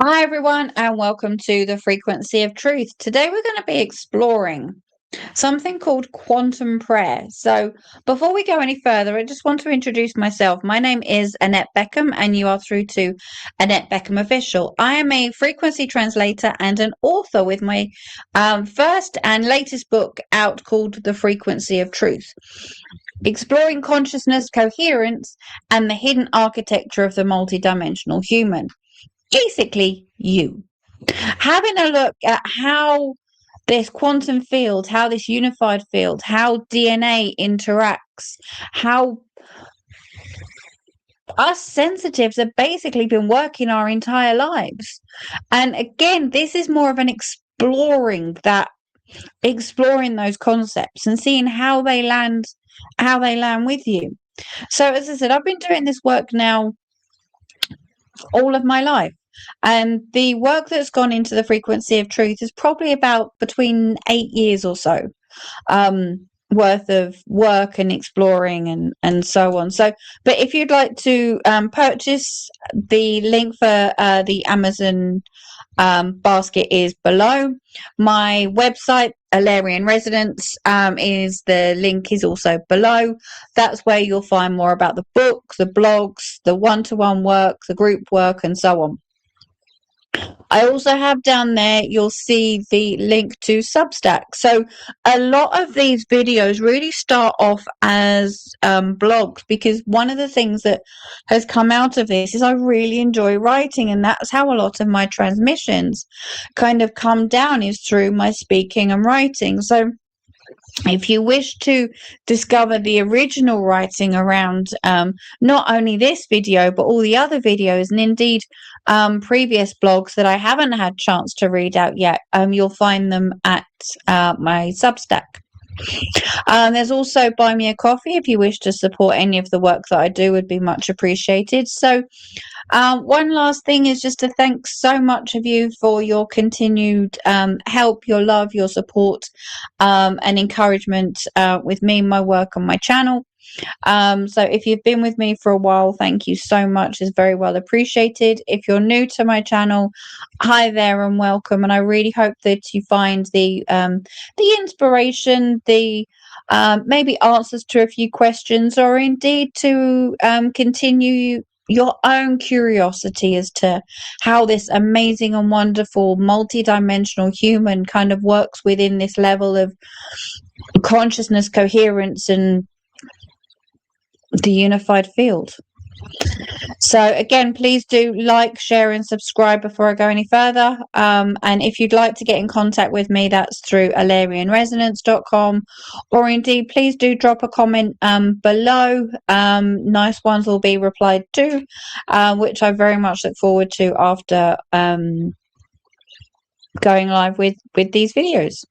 Hi, everyone, and welcome to the Frequency of Truth. Today, we're going to be exploring something called quantum prayer. So, before we go any further, I just want to introduce myself. My name is Annette Beckham, and you are through to Annette Beckham Official. I am a frequency translator and an author with my first and latest book out called The Frequency of Truth, exploring consciousness, coherence, and the hidden architecture of the multidimensional human. Basically, you. Having a look at how this quantum field, how this unified field, how DNA interacts, how us sensitives have basically been working our entire lives. And again, this is more of an exploring those concepts and seeing how they land with you. So as I said, I've been doing this work now all of my life. And the work that's gone into the frequency of truth is probably about between 8 years or so worth of work and exploring and so on. So, but if you'd like to purchase, the link for the Amazon basket is below. My website, Alarian Resonance, is the link is also below. That's where you'll find more about the book, the blogs, the one-to-one work, the group work, and so on. I also have down there, you'll see the link to Substack. So a lot of these videos really start off as blogs, because one of the things that has come out of this is I really enjoy writing, and that's how a lot of my transmissions kind of come down, is through my speaking and writing. So if you wish to discover the original writing around not only this video but all the other videos, and indeed previous blogs that I haven't had chance to read out yet, you'll find them at my Substack. There's also Buy Me a Coffee if you wish to support any of the work that I do, would be much appreciated. So one last thing is just to thank so much of you for your continued help, your love, your support, and encouragement with me, my work, on my channel. So if you've been with me for a while, thank you so much. It's very well appreciated. If you're new to my channel, hi there and welcome. And I really hope that you find the inspiration, the maybe answers to a few questions, or indeed to continue your own curiosity as to how this amazing and wonderful multi-dimensional human kind of works within this level of consciousness, coherence, and the unified field. So again, please do like, share, and subscribe before I go any further. And if you'd like to get in contact with me, that's through alarianresonance.com, or indeed, please do drop a comment below. Nice ones will be replied to, which I very much look forward to after going live with these videos.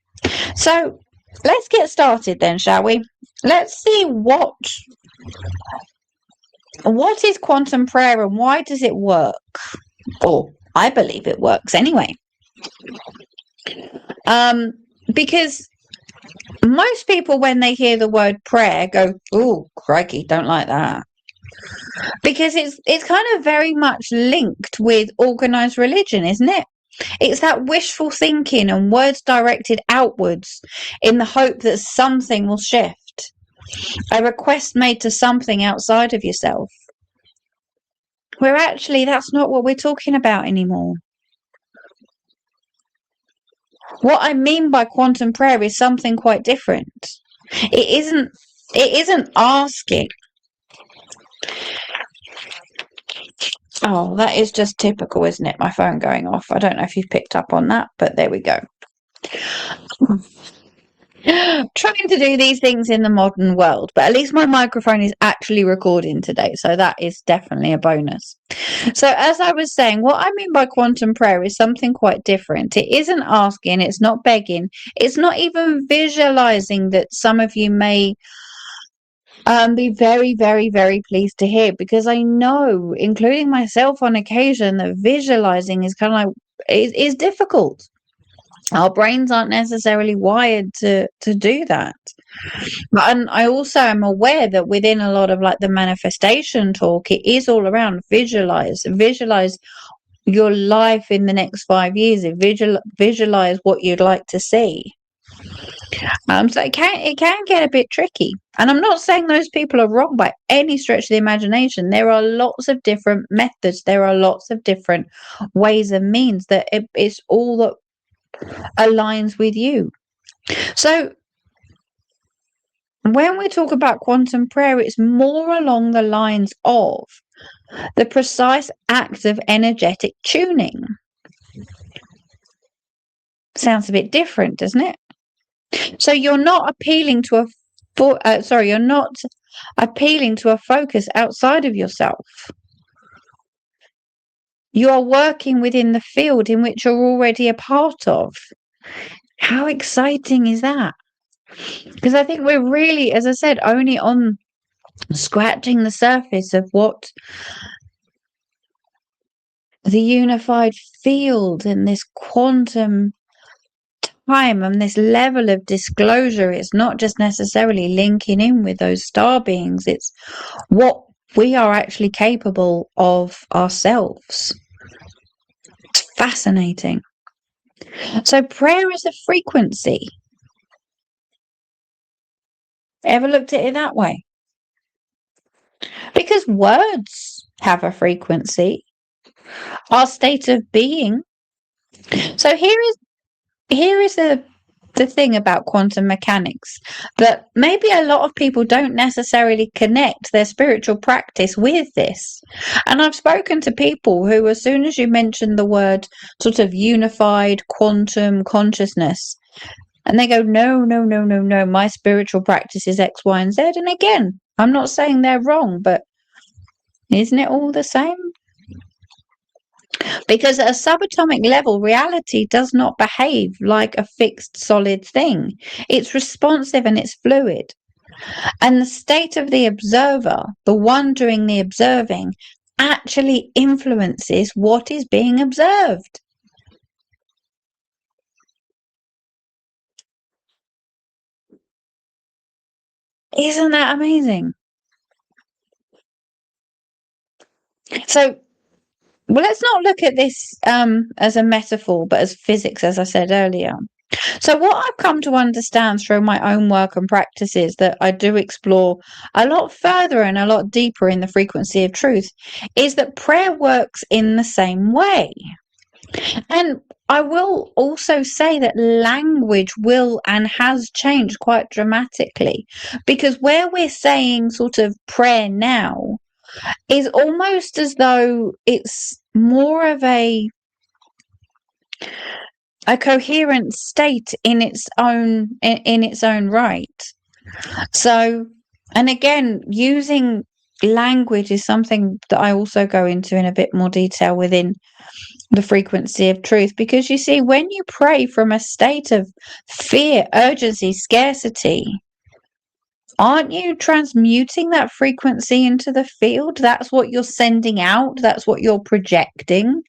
So let's get started then, shall we? Let's see what is quantum prayer and why does it work? Or I believe it works anyway. Because most people, when they hear the word prayer, go, "Oh, crikey, don't like that." Because it's kind of very much linked with organized religion, isn't it? It's that wishful thinking and words directed outwards in the hope that something will shift. A request made to something outside of yourself. Where actually that's not what we're talking about anymore. What I mean by quantum prayer is something quite different. It isn't asking. Oh, that is just typical, isn't it? My phone going off. I don't know if you've picked up on that, but there we go. Trying to do these things in the modern world, but at least my microphone is actually recording today, so that is definitely a bonus. So as I was saying, what I mean by quantum prayer is something quite different. It isn't asking, it's not begging, it's not even visualizing, that some of you may be very, very, very pleased to hear, because I know, including myself on occasion, that visualizing is kind of like is difficult. Our brains aren't necessarily wired to do that. And I also am aware that within a lot of like the manifestation talk, it is all around visualize your life in the next 5 years, and visualize what you'd like to see. So it can get a bit tricky, and I'm not saying those people are wrong by any stretch of the imagination. There are lots of different methods. There are lots of different ways and means that it's all that aligns with you. So when we talk about quantum prayer, it's more along the lines of the precise act of energetic tuning. Sounds a bit different, doesn't it? So you're not appealing to you're not appealing to a focus outside of yourself. You are working within the field in which you're already a part of. How exciting is that? Because I think we're really, as I said, only on scratching the surface of what the unified field and this quantum time and this level of disclosure is. Not just necessarily linking in with those star beings, it's what we are actually capable of ourselves. It's fascinating. So prayer is a frequency. Ever looked at it that way? Because words have a frequency, our state of being. So here is the thing about quantum mechanics, that maybe a lot of people don't necessarily connect their spiritual practice with this. And I've spoken to people who, as soon as you mention the word sort of unified quantum consciousness, and they go, no, no, no, no, no, my spiritual practice is X, Y, and Z. And again, I'm not saying they're wrong, but isn't it all the same? Because at a subatomic level, reality does not behave like a fixed solid thing. It's responsive and it's fluid. And the state of the observer, the one doing the observing, actually influences what is being observed. Isn't that amazing? So, well, let's not look at this as a metaphor, but as physics, as I said earlier. So what I've come to understand through my own work and practices, that I do explore a lot further and a lot deeper in the frequency of truth, is that prayer works in the same way. And I will also say that language will and has changed quite dramatically, because where we're saying sort of prayer now is almost as though it's more of a coherent state in its own right. So, and again, using language is something that I also go into in a bit more detail within the frequency of truth, because you see, when you pray from a state of fear, urgency, scarcity, aren't you transmuting that frequency into the field? That's what you're sending out, that's what you're projecting.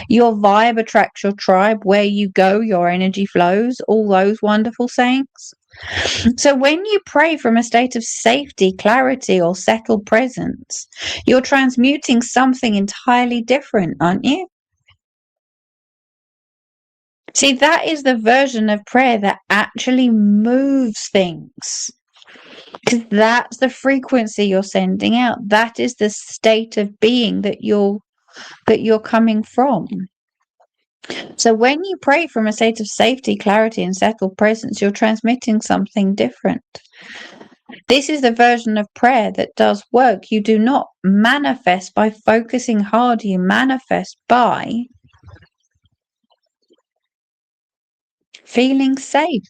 Your vibe attracts your tribe. Where you go, your energy flows. All those wonderful sayings. So when you pray from a state of safety, clarity, or settled presence, you're transmuting something entirely different, aren't you? See, that is the version of prayer that actually moves things. Because that's the frequency you're sending out. That is the state of being that you're coming from. So when you pray from a state of safety, clarity, and settled presence, you're transmitting something different. This is the version of prayer that does work. You do not manifest by focusing hard. You manifest by feeling safe.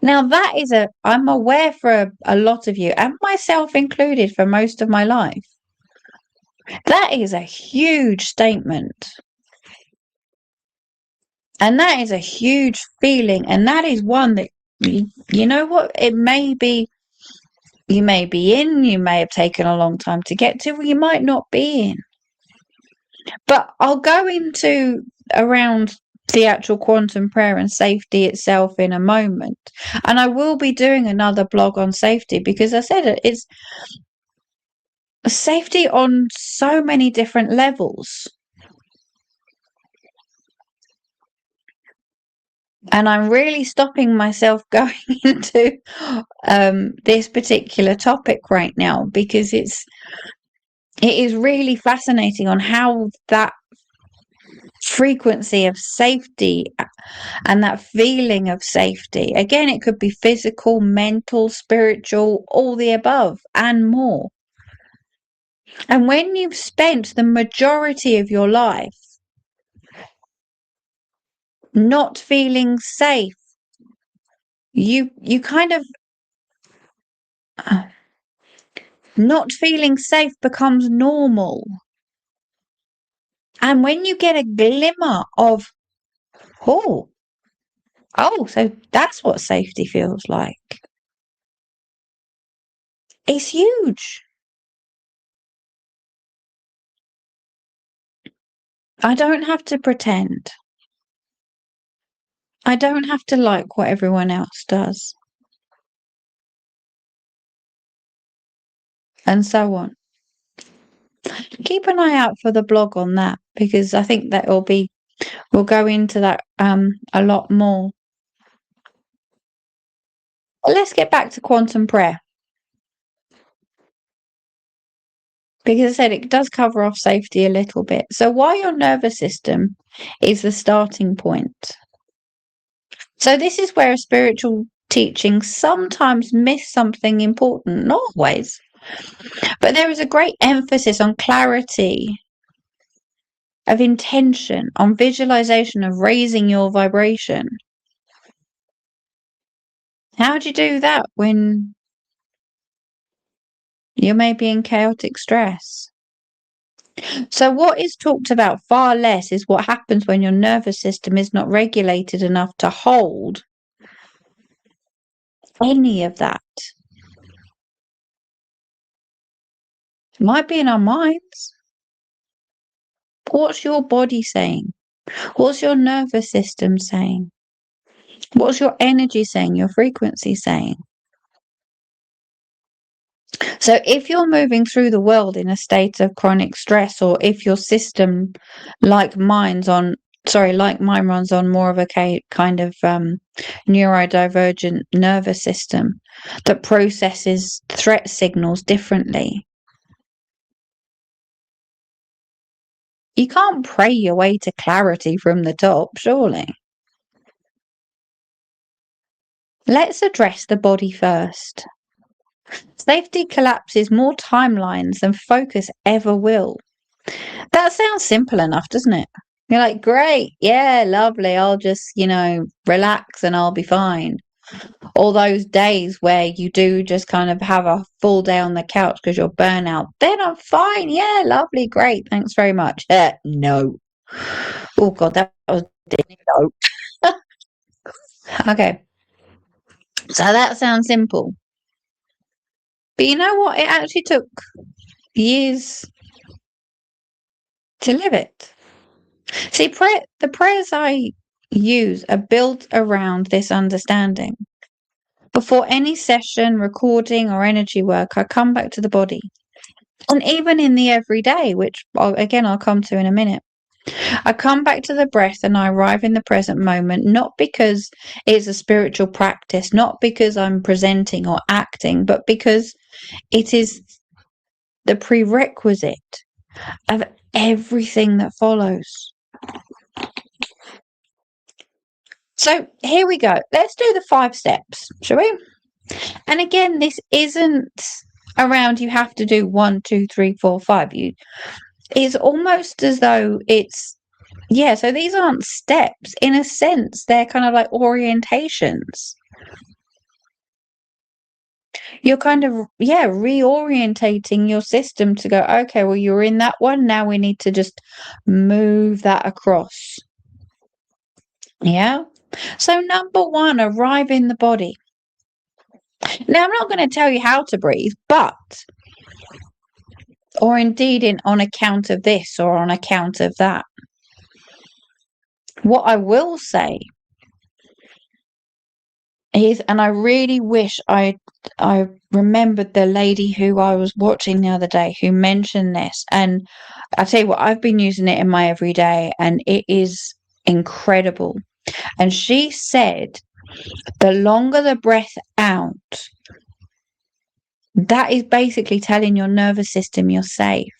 Now that is I'm aware for a lot of you, and myself included for most of my life, that is a huge statement. And that is a huge feeling, and that is one that, you know what, it may be, you may be in, you may have taken a long time to get to, or you might not be in. But I'll go into around the actual quantum prayer and safety itself in a moment. And I will be doing another blog on safety, because I said it's safety on so many different levels. And I'm really stopping myself going into this particular topic right now because it is really fascinating on how that frequency of safety and that feeling of safety, again, it could be physical, mental, spiritual, all the above and more. And when you've spent the majority of your life not feeling safe, you kind of not feeling safe becomes normal. And when you get a glimmer of, oh, so that's what safety feels like, it's huge. I don't have to pretend. I don't have to like what everyone else does, and so on. Keep an eye out for the blog on that because I think that we'll go into that a lot more. But let's get back to quantum prayer. Because I said it does cover off safety a little bit. So why your nervous system is the starting point. So this is where a spiritual teaching sometimes miss something important, not always. But there is a great emphasis on clarity of intention, on visualization of raising your vibration. How do you do that when you may be in chaotic stress? So what is talked about far less is what happens when your nervous system is not regulated enough to hold any of that. It might be in our minds. What's your body saying? What's your nervous system saying? What's your energy saying? Your frequency saying? So if you're moving through the world in a state of chronic stress, or if your system, like mine runs on more of a kind of neurodivergent nervous system that processes threat signals differently, you can't pray your way to clarity from the top, surely. Let's address the body first. Safety collapses more timelines than focus ever will. That sounds simple enough, doesn't it? You're like, great, yeah, lovely. I'll just, relax and I'll be fine. All those days where you do just kind of have a full day on the couch because you're burnout, then I'm fine. Yeah, lovely, great. Thanks very much. No. Oh, God, that was no. Okay. So that sounds simple. But you know what? It actually took years to live it. See, the prayers I use are built around this understanding. Before any session, recording, or energy work, I come back to the body. And even in the everyday, which I'll come to in a minute, I come back to the breath and I arrive in the present moment, not because it's a spiritual practice, not because I'm presenting or acting, but because it is the prerequisite of everything that follows. So here we go. Let's do the 5 steps, shall we? And again, this isn't around you have to do 1, 2, 3, 4, 5. It's almost as though so these aren't steps. In a sense, they're kind of like orientations. You're kind of, reorientating your system to go, okay, well, you're in that one. Now we need to just move that across. Yeah. So number 1, arrive in the body. Now, I'm not going to tell you how to breathe, or indeed on account of this or on account of that. What I will say is, and I really wish I remembered the lady who I was watching the other day who mentioned this. And I tell you what, I've been using it in my everyday and it is incredible. And she said, the longer the breath out, that is basically telling your nervous system you're safe.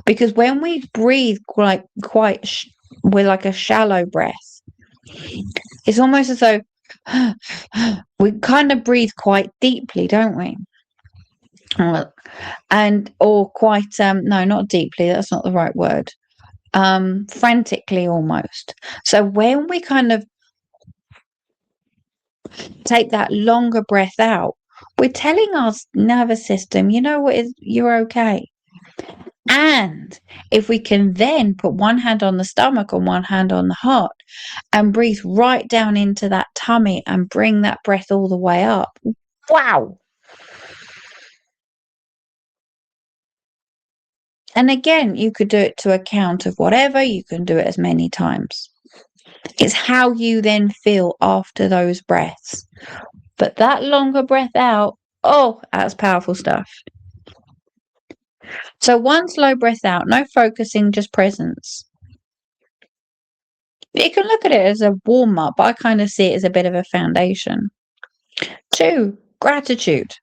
Because when we breathe with like a shallow breath, it's almost as though we kind of breathe quite deeply, don't we? And or quite no, not deeply, that's not the right word. Frantically almost. So when we kind of take that longer breath out, we're telling our nervous system, you know what, you're okay. And if we can then put one hand on the stomach and one hand on the heart and breathe right down into that tummy and bring that breath all the way up. Wow. And again, you could do it to a count of whatever, you can do it as many times. It's how you then feel after those breaths. But that longer breath out, oh, that's powerful stuff. So one slow breath out, no focusing, just presence. You can look at it as a warm up, but I kind of see it as a bit of a foundation. 2, gratitude.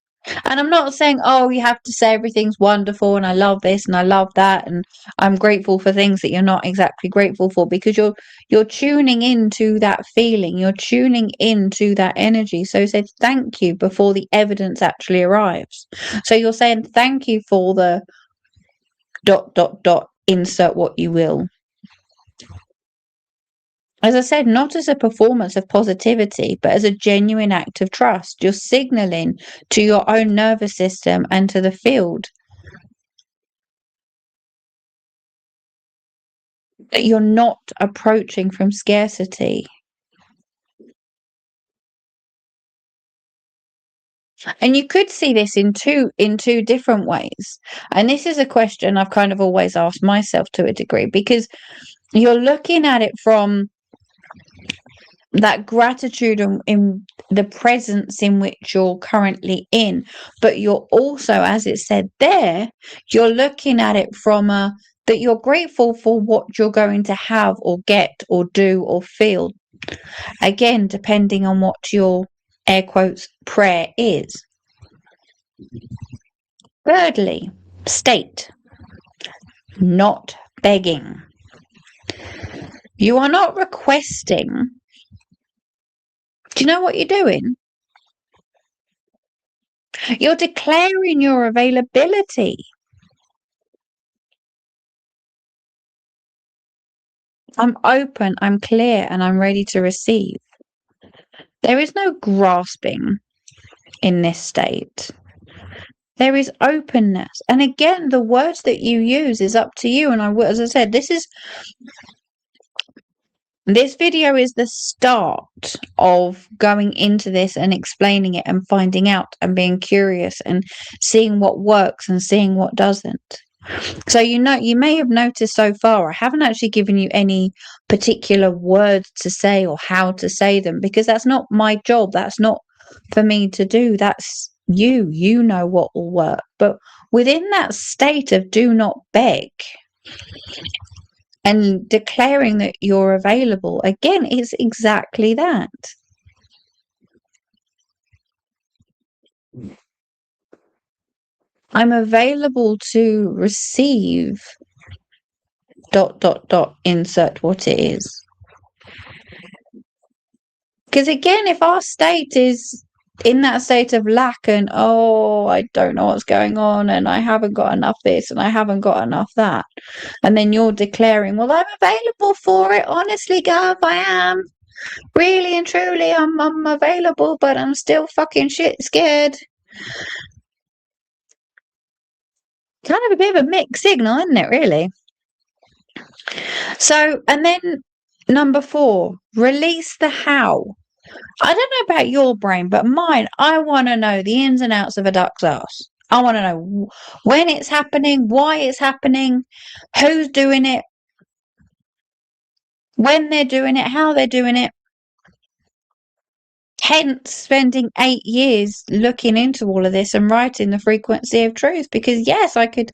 And I'm not saying, oh, you have to say everything's wonderful and I love this and I love that and I'm grateful for things that you're not exactly grateful for, because you're tuning into that feeling, you're tuning into that energy. So say thank you before the evidence actually arrives. So you're saying thank you for the ... insert what you will. As I said, not as a performance of positivity, but as a genuine act of trust. You're signaling to your own nervous system and to the field that you're not approaching from scarcity. And you could see this in two different ways. And this is a question I've kind of always asked myself to a degree, because you're looking at it from that gratitude in the presence in which you're currently in, but you're also, as it said there, you're looking at it from that you're grateful for what you're going to have or get or do or feel, again depending on what your air quotes prayer is. Thirdly, state, not begging. You are not requesting. Do you know what you're doing? You're declaring your availability. I'm open, I'm clear, and I'm ready to receive. There is no grasping in this state. There is openness. And again, the words that you use is up to you. And as I said, this video is the start of going into this and explaining it and finding out and being curious and seeing what works and seeing what doesn't. So, you may have noticed so far, I haven't actually given you any particular words to say or how to say them, because that's not my job. That's not for me to do. That's you know what will work. But within that state of do not beg and declaring that you're available, again, it's exactly that. I'm available to receive ... insert what it is. Because again, if our state is in that state of lack and, oh, I don't know what's going on and I haven't got enough this and I haven't got enough that, and then you're declaring, well, I'm available for it, honestly, Gav, I am. Really and truly, I'm available, but I'm still fucking shit scared. Kind of a bit of a mixed signal, isn't it, really? So, and then number 4, release the how. I don't know about your brain, but mine, I want to know the ins and outs of a duck's ass. I want to know when it's happening, why it's happening, who's doing it, when they're doing it, how they're doing it. Hence, spending 8 years looking into all of this and writing The Frequency of Truth, because yes, I could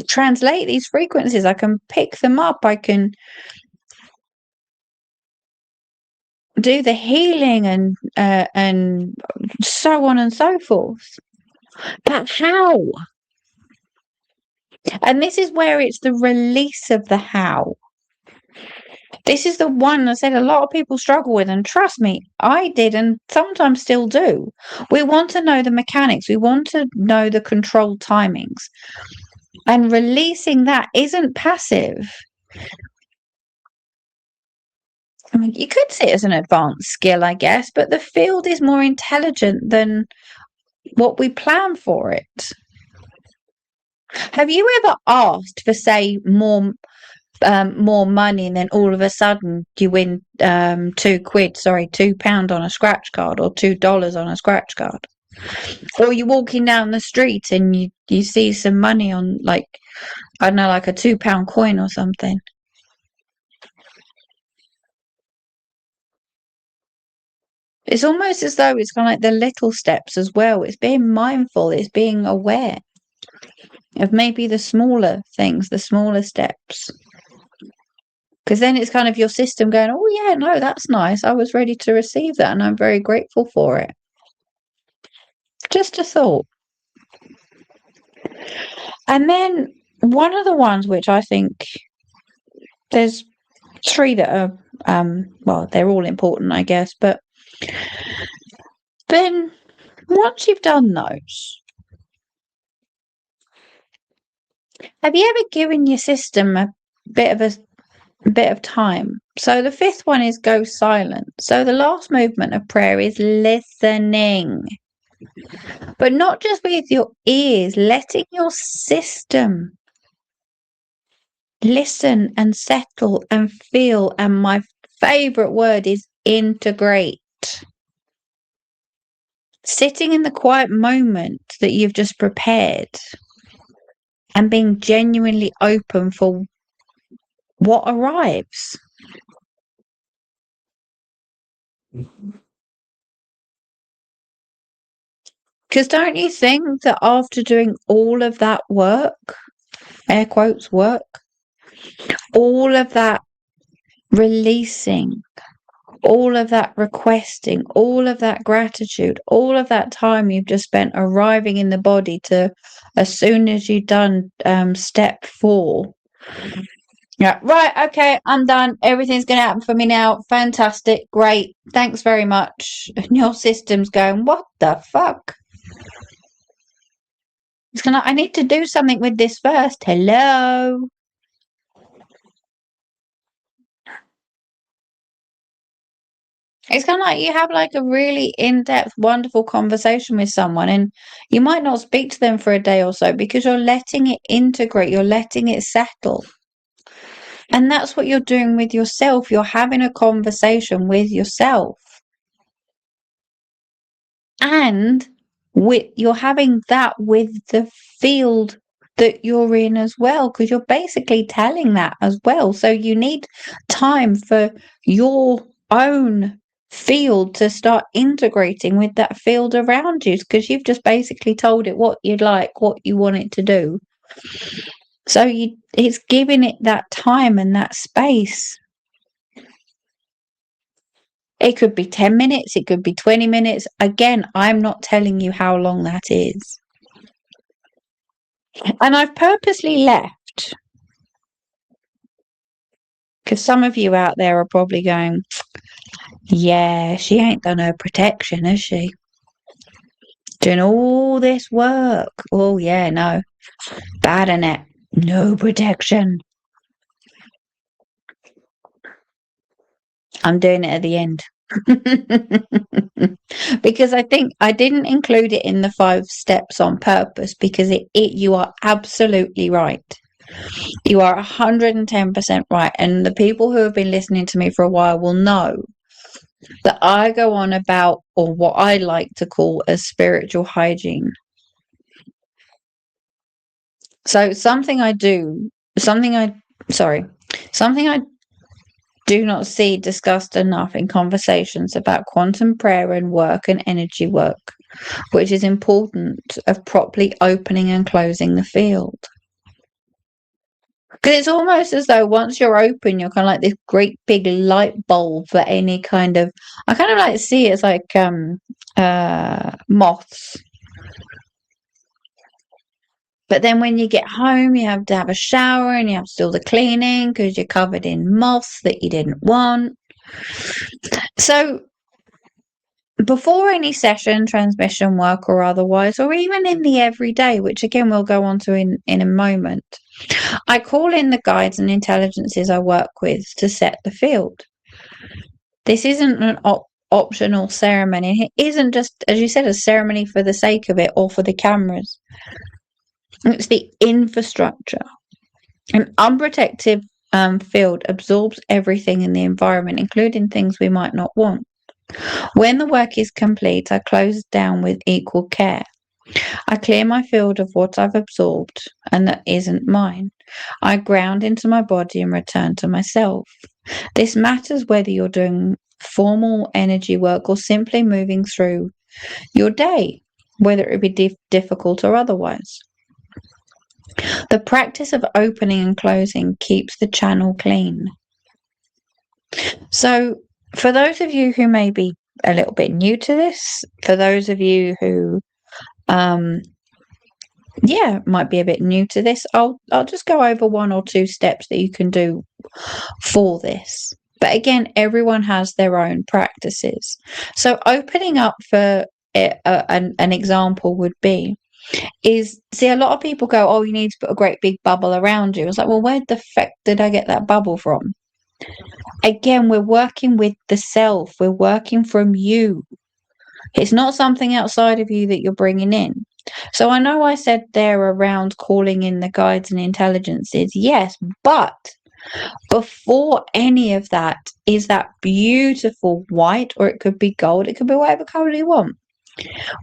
translate these frequencies. I can pick them up. I can do the healing and so on and so forth. But how? And this is where it's the release of the how. This is the one I said a lot of people struggle with, and trust me, I did and sometimes still do. We want to know the mechanics. We want to know the controlled timings. And releasing that isn't passive. I mean, you could see it as an advanced skill, I guess, but the field is more intelligent than what we plan for it. Have you ever asked for, say, more money, and then all of a sudden you win £2 on a scratch card, or $2 on a scratch card? Or you're walking down the street and you see some money on, like, I don't know, like a £2 coin or something. It's almost as though it's kind of like the little steps as well. It's being mindful, it's being aware of maybe the smaller things, the smaller steps. Because then it's kind of your system going, oh, yeah, no, that's nice. I was ready to receive that and I'm very grateful for it. Just a thought. And then one of the ones which I think there's three that are, well, they're all important, I guess. But then once you've done those, have you ever given your system a bit of time? So the fifth one is go silent. So the last movement of prayer is listening, but not just with your ears, letting your system listen and settle and feel. And my favorite word is integrate. Sitting in the quiet moment that you've just prepared and being genuinely open for what arrives. Because don't you think that after doing all of that work, air quotes work, all of that releasing, all of that requesting, all of that gratitude, all of that time you've just spent arriving in the body to, as soon as you've done step 4, yeah, right, okay, I'm done. Everything's going to happen for me now. Fantastic, great, thanks very much. And your system's going, what the fuck? It's gonna, I need to do something with this first. Hello. It's kind of like you have like a really in-depth, wonderful conversation with someone, and you might not speak to them for a day or so because you're letting it integrate, you're letting it settle. And that's what you're doing with yourself. You're having a conversation with yourself. And you're having that with the field that you're in as well, because you're basically telling that as well. So you need time for your own field to start integrating with that field around you, because you've just basically told it what you'd like, what you want it to do. So it's giving it that time and that space. It could be 10 minutes, it could be 20 minutes. Again, I'm not telling you how long that is. And I've purposely left, because some of you out there are probably going, yeah, she ain't done her protection, has she? Doing all this work. Oh, yeah, no. Bad, innit? No protection. I'm doing it at the end. Because I think I didn't include it in the 5 steps on purpose, because you are absolutely right. You are 110% right. And the people who have been listening to me for a while will know that I go on about, or what I like to call, as spiritual hygiene. So something I do not see discussed enough in conversations about quantum prayer and work and energy work, which is important, of properly opening and closing the field. Because it's almost as though once you're open, you're kind of like this great big light bulb for any kind of. I kind of like to see it as like moths. But then when you get home, you have to have a shower and you have to do all the cleaning because you're covered in moths that you didn't want. So before any session, transmission work or otherwise, or even in the everyday, which again we'll go on to in a moment, I call in the guides and intelligences I work with to set the field. This isn't an optional ceremony. It isn't just, as you said, a ceremony for the sake of it or for the cameras. It's the infrastructure. An unprotected field absorbs everything in the environment, including things we might not want. When the work is complete, I close down with equal care. I clear my field of what I've absorbed and that isn't mine. I ground into my body and return to myself. This matters whether you're doing formal energy work or simply moving through your day, whether it be difficult or otherwise. The practice of opening and closing keeps the channel clean. So, for those of you who may be a little bit new to this, for those of you who might be a bit new to this, I'll just go over one or two steps that you can do for this. But again, everyone has their own practices. So opening up for an example would be, see, a lot of people go, oh, you need to put a great big bubble around you. It's like, well, where the feck did I get that bubble from? Again, we're working with the self. We're working from you. It's not something outside of you that you're bringing in. So I know I said there around calling in the guides and intelligences, yes, but before any of that is that beautiful white, or it could be gold, it could be whatever color you want,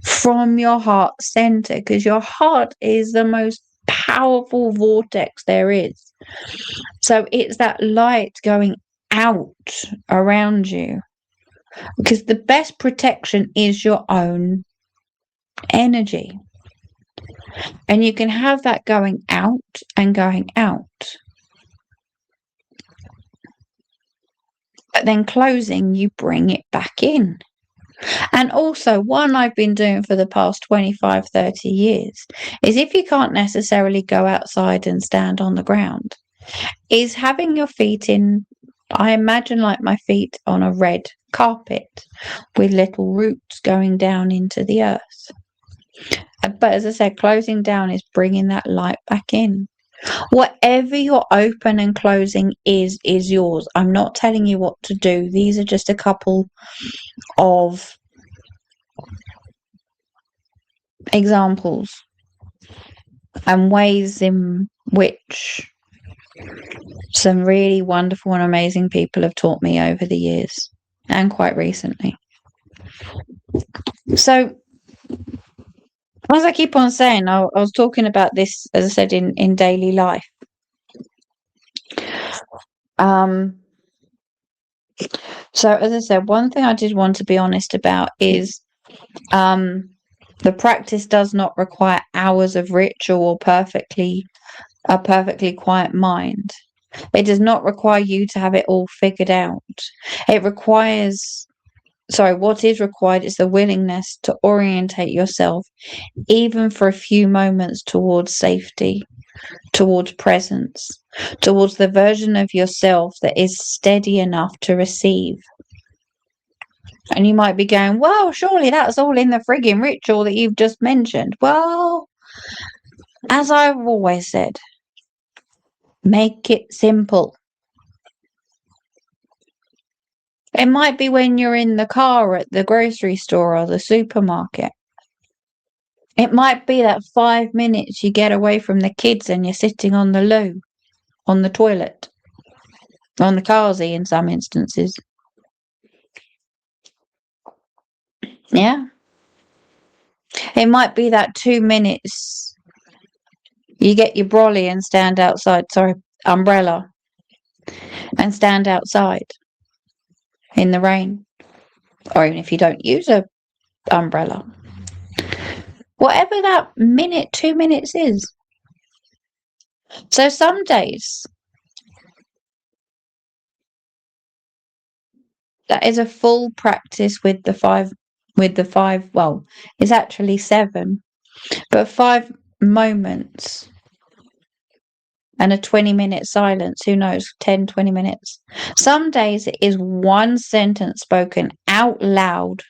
from your heart center, because your heart is the most powerful vortex there is. So it's that light going out around you, because the best protection is your own energy. And you can have that going out and going out. But then closing, you bring it back in. And also, one I've been doing for the past 25, 30 years is, if you can't necessarily go outside and stand on the ground, is having your feet in, I imagine like my feet on a red carpet with little roots going down into the earth. But as I said, closing down is bringing that light back in. Whatever your open and closing is yours. I'm not telling you what to do. These are just a couple of examples and ways in which some really wonderful and amazing people have taught me over the years, and quite recently. So, as I keep on saying, I was talking about this, as I said, in daily life. So, as I said, one thing I did want to be honest about is the practice does not require hours of ritual or a perfectly quiet mind. It does not require you to have it all figured out. What is required is the willingness to orientate yourself, even for a few moments, towards safety, towards presence, towards the version of yourself that is steady enough to receive. And you might be going, well, surely that's all in the frigging ritual that you've just mentioned. Well, as I've always said, make it simple. It might be when you're in the car at the grocery store or the supermarket. It might be that 5 minutes you get away from the kids and you're sitting on the loo, on the toilet, on the carsy in some instances. Yeah. It might be that 2 minutes you get your brolly and stand outside, umbrella, and stand outside in the rain. Or even if you don't use a umbrella. Whatever that minute, 2 minutes is. So some days that is a full practice with the five, well, it's actually seven, but 5 moments and a 20-minute silence, who knows, 10, 20 minutes. Some days it is one sentence spoken out loud.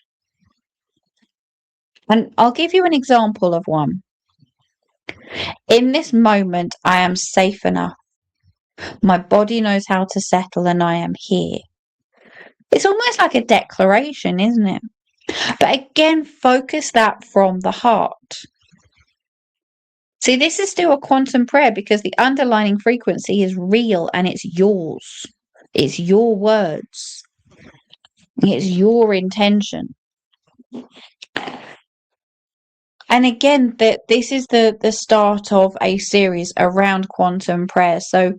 And I'll give you an example of one. In this moment, I am safe enough. My body knows how to settle and I am here. It's almost like a declaration, isn't it? But again, focus that from the heart. See, this is still a quantum prayer because the underlying frequency is real and it's yours. It's your words. It's your intention. And again, that this is the start of a series around quantum prayer. So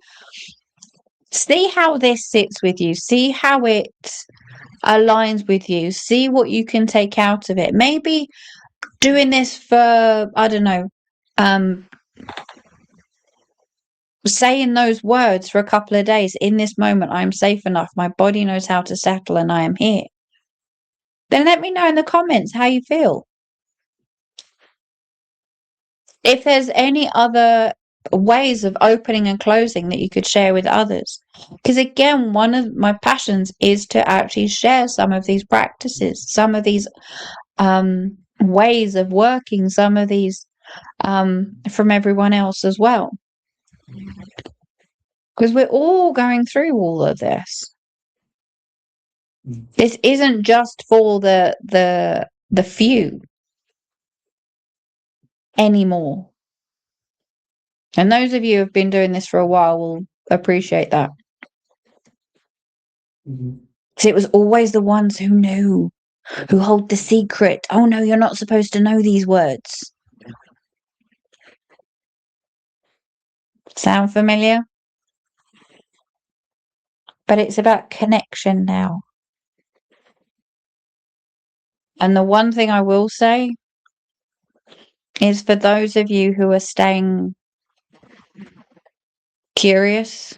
see how this sits with you. See how it aligns with you. See what you can take out of it. Maybe doing this for, I don't know, um, saying those words for a couple of days. In this moment, I am safe enough. My body knows how to settle and I am here. Then let me know in the comments how you feel. If there's any other ways of opening and closing that you could share with others. Because again, one of my passions is to actually share some of these practices, some of these ways of working, some of these from everyone else as well. Because we're all going through all of this. This isn't just for the few anymore. And those of you who have been doing this for a while will appreciate that. So it was always the ones who knew, who hold the secret. Oh no, you're not supposed to know these words. Sound familiar? But it's about connection now. And the one thing I will say is for those of you who are staying curious,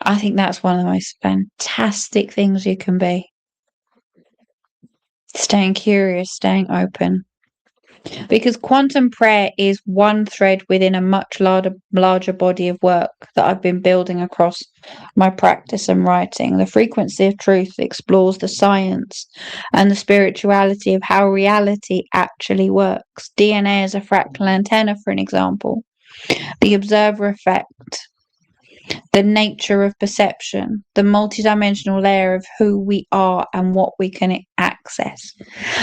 I think that's one of the most fantastic things you can be. Staying curious, staying open. Because quantum prayer is one thread within a much larger body of work that I've been building across my practice and writing. The frequency of truth explores the science and the spirituality of how reality actually works. DNA is a fractal antenna, for an example. The observer effect, the nature of perception, the multidimensional layer of who we are and what we can access.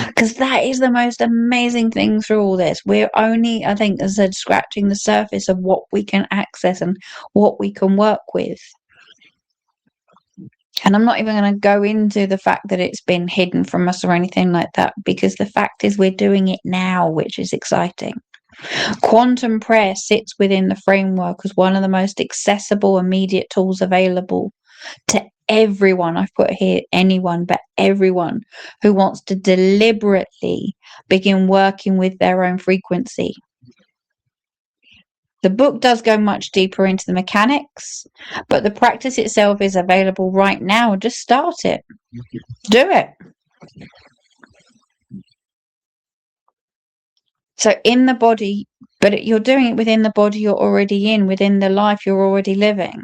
Because that is the most amazing thing through all this. We're only, I think, as I said, scratching the surface of what we can access and what we can work with. And I'm not even going to go into the fact that it's been hidden from us or anything like that, because the fact is we're doing it now, which is exciting. Quantum prayer sits within the framework as one of the most accessible, immediate tools available to everyone. I've put here anyone, but everyone who wants to deliberately begin working with their own frequency. The book does go much deeper into the mechanics, but the practice itself is available right now. Just start it. Do it. So in the body, but you're doing it within the body you're already in, within the life you're already living.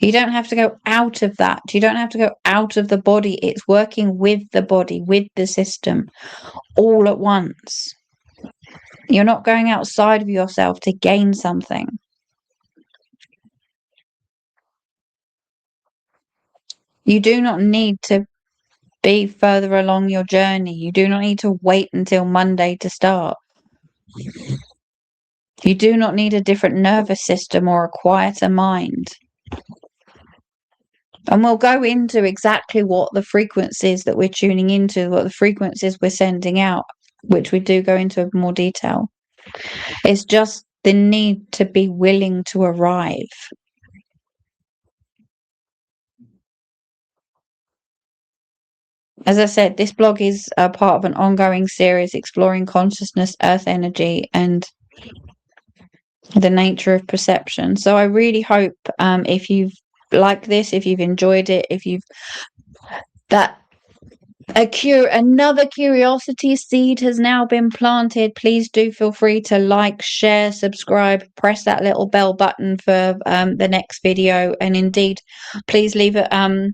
You don't have to go out of that. You don't have to go out of the body. It's working with the body, with the system, all at once. You're not going outside of yourself to gain something. You do not need to be further along your journey. You do not need to wait until Monday to start. You do not need a different nervous system or a quieter mind. And we'll go into exactly what the frequencies that we're tuning into, what the frequencies we're sending out, which we do go into more detail. It's just the need to be willing to arrive. As I said, this blog is a part of an ongoing series exploring consciousness, earth energy, and the nature of perception. So I really hope, if you've liked this, if you've enjoyed it, if you've that another curiosity seed has now been planted, please do feel free to like, share, subscribe, press that little bell button for the next video, and indeed please leave a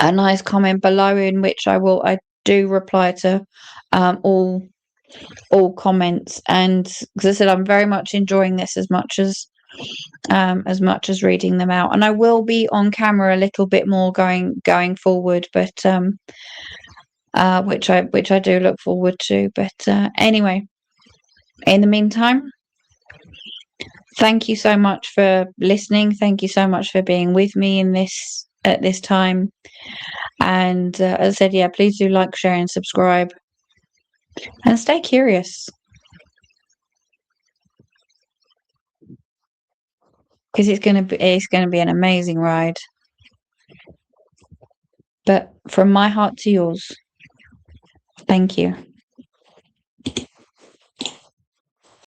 nice comment below, in which I do reply to all comments. And as I said, I'm very much enjoying this as much as reading them out, and I will be on camera a little bit more going forward, but which I do look forward to. But anyway, in the meantime, thank you so much for listening. Thank you so much for being with me in this at this time. And as I said, yeah, please do like, share, and subscribe, and stay curious, because it's gonna be an amazing ride. But from my heart to yours, thank you.